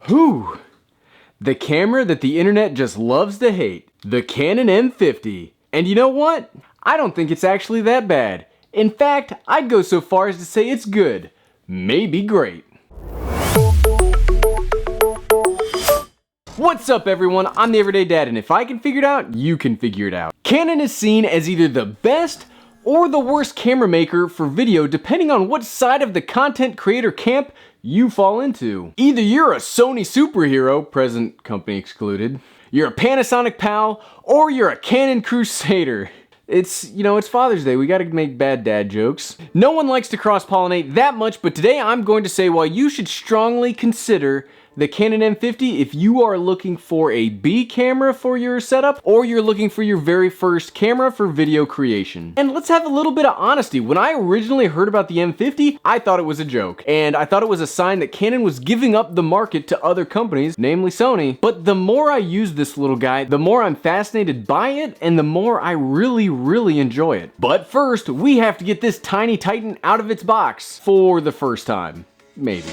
Whew. The camera that the internet just loves to hate. The Canon M50. And you know what? I don't think it's actually that bad. In fact, I'd go so far as to say it's good. Maybe great. What's up everyone, I'm the Everyday Dad, and if I can figure it out, you can figure it out. Canon is seen as either the best or the worst camera maker for video depending on what side of the content creator camp you fall into. Either you're a Sony superhero, present company excluded, you're a Panasonic pal, or you're a Canon crusader. It's Father's Day, we gotta make bad dad jokes. No one likes to cross-pollinate that much, but today I'm going to say why you should strongly consider the Canon M50 if you are looking for a B camera for your setup or you're looking for your very first camera for video creation. And let's have a little bit of honesty. When I originally heard about the M50, I thought it was a joke. And I thought it was a sign that Canon was giving up the market to other companies, namely Sony. But the more I use this little guy, the more I'm fascinated by it and the more I really enjoy it. But first, we have to get this tiny titan out of its box for the first time. Maybe.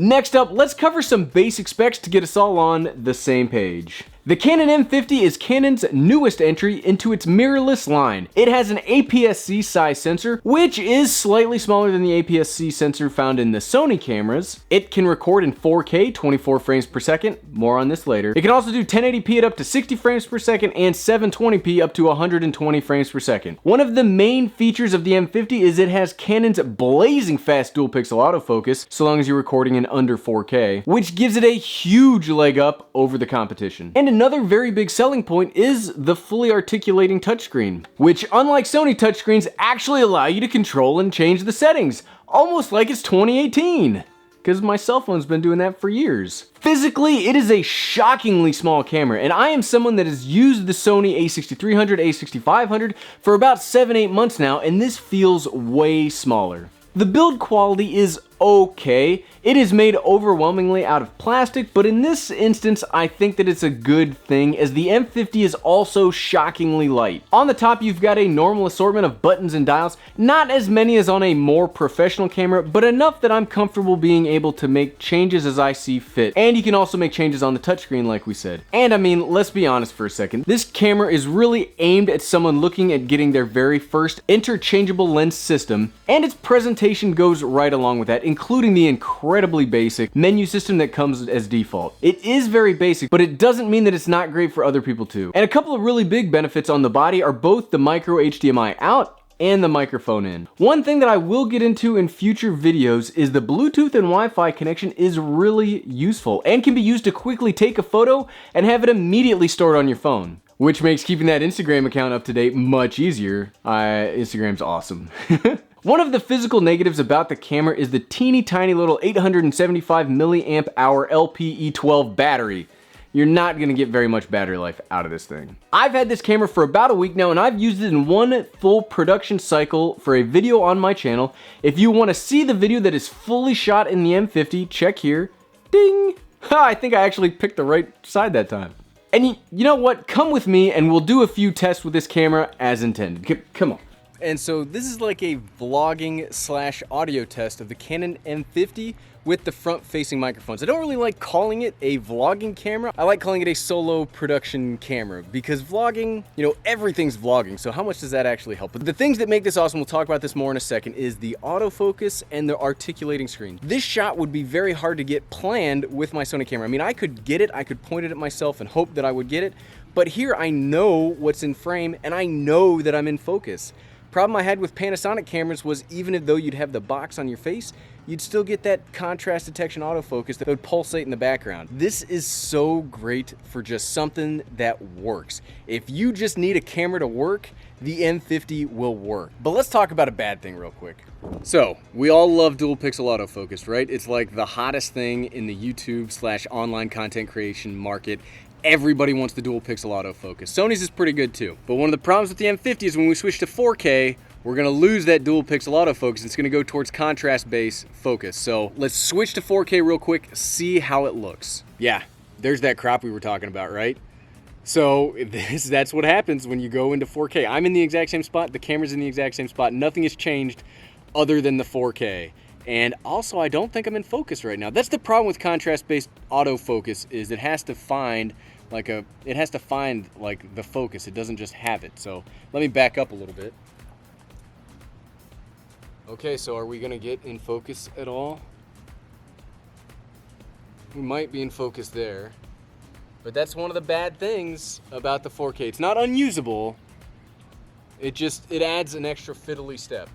Next up, let's cover some basic specs to get us all on the same page. The Canon M50 is Canon's newest entry into its mirrorless line. It has an APS-C size sensor, which is slightly smaller than the APS-C sensor found in the Sony cameras. It can record in 4K, 24 frames per second, more on this later. It can also do 1080p at up to 60 frames per second and 720p up to 120 frames per second. One of the main features of the M50 is it has Canon's blazing fast dual pixel autofocus, so long as you're recording in under 4K, which gives it a huge leg up over the competition. And another very big selling point is the fully articulating touchscreen, which unlike Sony touchscreens actually allow you to control and change the settings, almost like it's 2018. Because my cell phone's been doing that for years. Physically, it is a shockingly small camera, and I am someone that has used the Sony a6300, a6500 for about 7-8 months now, and this feels way smaller. The build quality is okay. It is made overwhelmingly out of plastic, but in this instance, I think that it's a good thing as the M50 is also shockingly light. On the top, you've got a normal assortment of buttons and dials, not as many as on a more professional camera, but enough that I'm comfortable being able to make changes as I see fit. And you can also make changes on the touchscreen like we said. And I mean, let's be honest for a second, this camera is really aimed at someone looking at getting their very first interchangeable lens system, and its presentation goes right along with that, including the incredibly basic menu system that comes as default. It is very basic, but it doesn't mean that it's not great for other people too. And a couple of really big benefits on the body are both the micro HDMI out and the microphone in. One thing that I will get into in future videos is the Bluetooth and Wi-Fi connection is really useful and can be used to quickly take a photo and have it immediately stored on your phone, which makes keeping that Instagram account up to date much easier. Instagram's awesome. One of the physical negatives about the camera is the teeny tiny little 875 milliamp hour LPE12 battery. You're not gonna get very much battery life out of this thing. I've had this camera for about a week now and I've used it in one full production cycle for a video on my channel. If you wanna see the video that is fully shot in the M50, check here. Ding! Ha, I think I actually picked the right side that time. And you know what? Come with me and we'll do a few tests with this camera as intended. Come on. And so this is like a vlogging slash audio test of the Canon M50 with the front facing microphones. I don't really like calling it a vlogging camera. I like calling it a solo production camera because vlogging, everything's vlogging. So how much does that actually help? But the things that make this awesome, we'll talk about this more in a second, is the autofocus and the articulating screen. This shot would be very hard to get planned with my Sony camera. I mean, I could get it, I could point it at myself and hope that I would get it. But here I know what's in frame and I know that I'm in focus. Problem I had with Panasonic cameras was even though you'd have the box on your face, you'd still get that contrast detection autofocus that would pulsate in the background. This is so great for just something that works. If you just need a camera to work, the M50 will work. But let's talk about a bad thing real quick. So, we all love dual pixel autofocus, right? It's like the hottest thing in the YouTube/online content creation market. Everybody wants the dual pixel autofocus. Sony's is pretty good too. But one of the problems with the M50 is when we switch to 4K, we're gonna lose that dual pixel autofocus. It's gonna go towards contrast-based focus. So let's switch to 4K real quick, see how it looks. Yeah, there's that crop we were talking about, right? So that's what happens when you go into 4K. I'm in the exact same spot, the camera's in the exact same spot. Nothing has changed other than the 4K. And also, I don't think I'm in focus right now. That's the problem with contrast-based autofocus, is it has to find like the focus. It doesn't just have it. So let me back up a little bit. Okay, so are we gonna get in focus at all? We might be in focus there. But that's one of the bad things about the 4K. It's not unusable. It adds an extra fiddly step.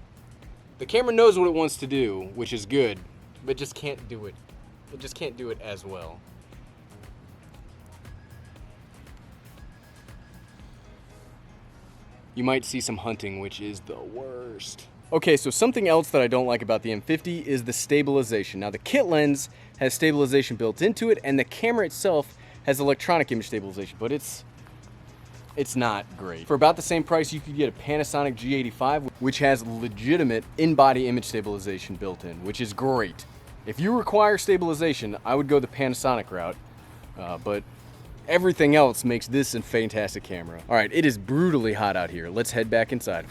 The camera knows what it wants to do, which is good, but just can't do it. It just can't do it as well. You might see some hunting, which is the worst. Okay, so something else that I don't like about the M50 is the stabilization. Now, the kit lens has stabilization built into it, and the camera itself has electronic image stabilization, but it's not great. For about the same price, you could get a Panasonic G85, which has legitimate in-body image stabilization built in, which is great. If you require stabilization, I would go the Panasonic route, but everything else makes this a fantastic camera. All right, it is brutally hot out here. Let's head back inside.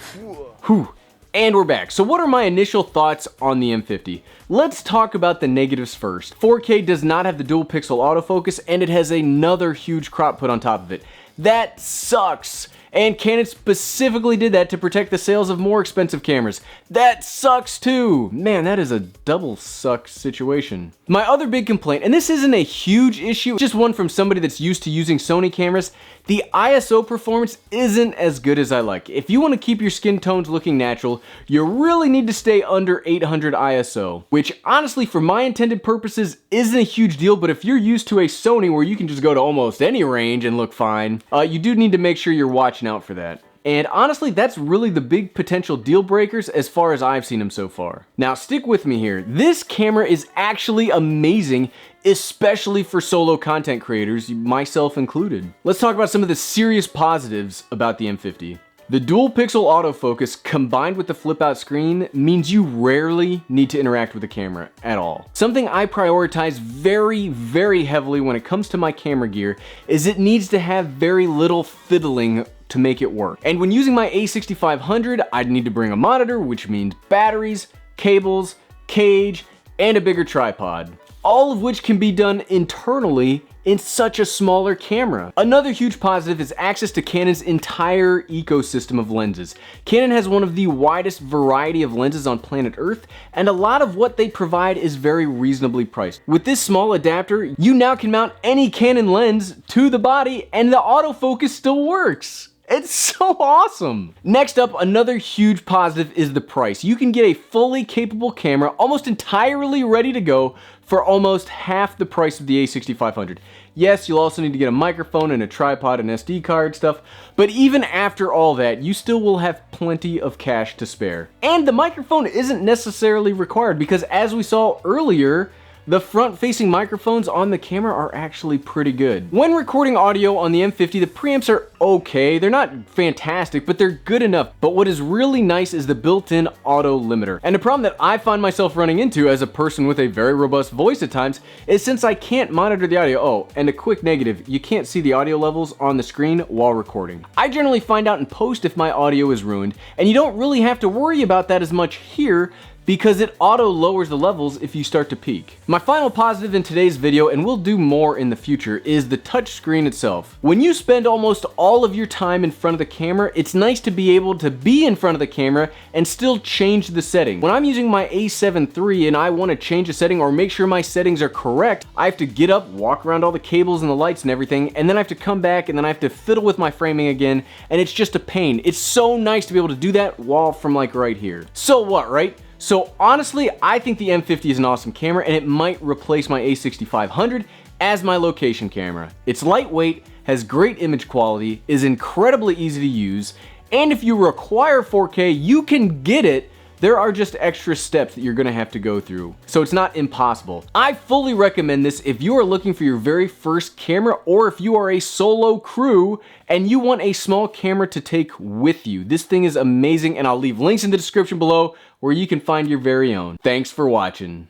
Whew. And we're back. So what are my initial thoughts on the M50? Let's talk about the negatives first. 4K does not have the dual pixel autofocus, and it has another huge crop put on top of it. That sucks. And Canon specifically did that to protect the sales of more expensive cameras. That sucks too. Man, that is a double suck situation. My other big complaint, and this isn't a huge issue, just one from somebody that's used to using Sony cameras, the ISO performance isn't as good as I like. If you want to keep your skin tones looking natural, you really need to stay under 800 ISO, which honestly for my intended purposes isn't a huge deal, but if you're used to a Sony where you can just go to almost any range and look fine, you do need to make sure you're watching out for that. And honestly, that's really the big potential deal breakers as far as I've seen them so far. Now, stick with me here. This camera is actually amazing, especially for solo content creators, myself included. Let's talk about some of the serious positives about the M50. The dual pixel autofocus combined with the flip out screen means you rarely need to interact with the camera at all. Something I prioritize very, very heavily when it comes to my camera gear is it needs to have very little fiddling to make it work. And when using my A6500, I'd need to bring a monitor, which means batteries, cables, cage, and a bigger tripod. All of which can be done internally in such a smaller camera. Another huge positive is access to Canon's entire ecosystem of lenses. Canon has one of the widest variety of lenses on planet Earth, and a lot of what they provide is very reasonably priced. With this small adapter, you now can mount any Canon lens to the body and the autofocus still works. It's so awesome. Next up, another huge positive is the price. You can get a fully capable camera, almost entirely ready to go, for almost half the price of the A6500. Yes, you'll also need to get a microphone and a tripod and SD card stuff, but even after all that, you still will have plenty of cash to spare. And the microphone isn't necessarily required because as we saw earlier, the front-facing microphones on the camera are actually pretty good. When recording audio on the M50, the preamps are okay. They're not fantastic, but they're good enough. But what is really nice is the built-in auto limiter. And the problem that I find myself running into as a person with a very robust voice at times is since I can't monitor the audio, oh, and a quick negative, you can't see the audio levels on the screen while recording. I generally find out in post if my audio is ruined, and you don't really have to worry about that as much here because it auto lowers the levels if you start to peak. My final positive in today's video, and we'll do more in the future, is the touch screen itself. When you spend almost all of your time in front of the camera, it's nice to be able to be in front of the camera and still change the setting. When I'm using my A7 III and I want to change a setting or make sure my settings are correct, I have to get up, walk around all the cables and the lights and everything, and then I have to come back and then I have to fiddle with my framing again, and it's just a pain. It's so nice to be able to do that while from like right here. So what, right? So honestly, I think the M50 is an awesome camera, and it might replace my A6500 as my location camera. It's lightweight, has great image quality, is incredibly easy to use, and if you require 4K, you can get it. There are just extra steps that you're gonna have to go through, so it's not impossible. I fully recommend this if you are looking for your very first camera, or if you are a solo crew and you want a small camera to take with you. This thing is amazing, and I'll leave links in the description below where you can find your very own. Thanks for watching.